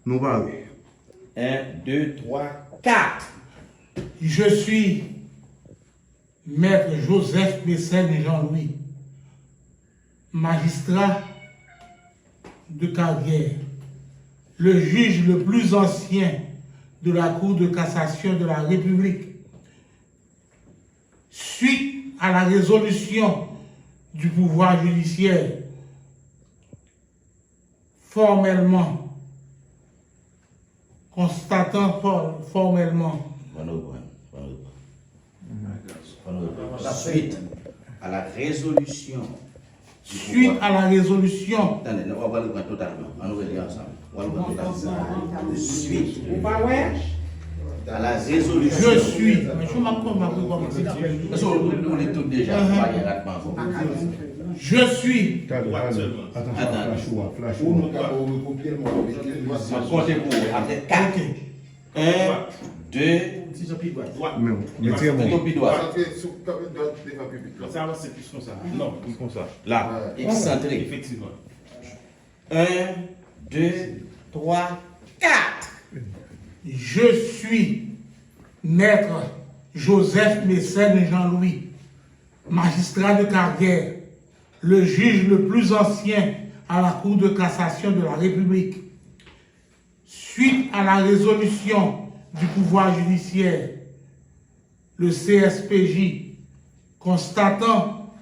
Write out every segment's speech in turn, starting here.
Nous parlons. 1, 2, 3, 4. Je suis Maître Joseph Mécène et Jean-Louis, magistrat de carrière, le juge le plus ancien de la Cour de cassation de la République. Suite à la résolution du pouvoir judiciaire, formellement, constatant formellement Suite à la résolution. Suite à la résolution. Attendez, on va le prendre totalement. On va le dire ensemble. On va le prendre totalement. Suite à la résolution. Je suis. Mais je m'appelle Parce qu'on est tous déjà. On va y aller rapidement. Je suis. Attends. Flash. On va compter pour après 4. 1, 2, Mettez mon. topi droit. Ça va, c'est plus comme ça. Non, plus comme ça. Là. Excentré. Effectivement. 1, 2, 3, 4. Je suis Maître Joseph Mécène et Jean-Louis, magistrat de carrière, le juge le plus ancien à la Cour de cassation de la République. Suite à la résolution du pouvoir judiciaire, le CSPJ, constatant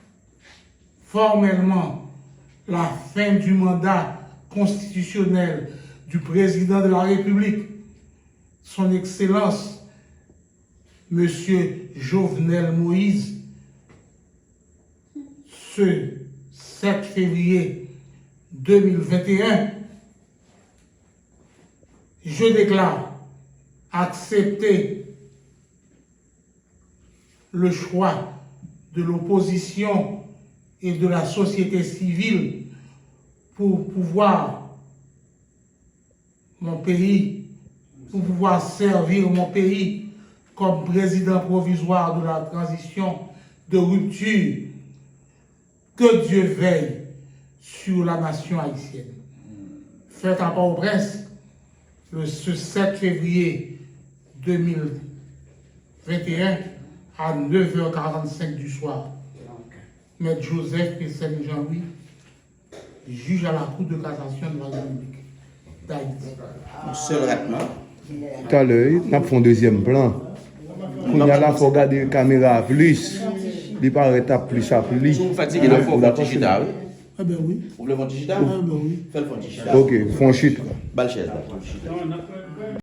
formellement la fin du mandat constitutionnel du président de la République, son Excellence, M. Jovenel Moïse, ce 7 février 2021, je déclare accepter le choix de l'opposition et de la société civile pour pouvoir servir mon pays comme président provisoire de la transition de rupture. Que Dieu veille sur la nation haïtienne. Fait à Port-au-Prince, ce 7 février 2021 à 9h45 du soir. Maître Joseph Mécène Jean-Louis, juge à la Cour de cassation de la République d'Haïti. Seul traitement. Tout à l'heure, nous avons fait un deuxième plan. Il y a là, il faut regarder la caméra plus. Il paraît plus à plus. Si vous fatiguez, il faut faire digital. Ah ben oui. Vous voulez faire digital? Ah ben oui. Faites le digital. Ok, font chute. Balle chaise.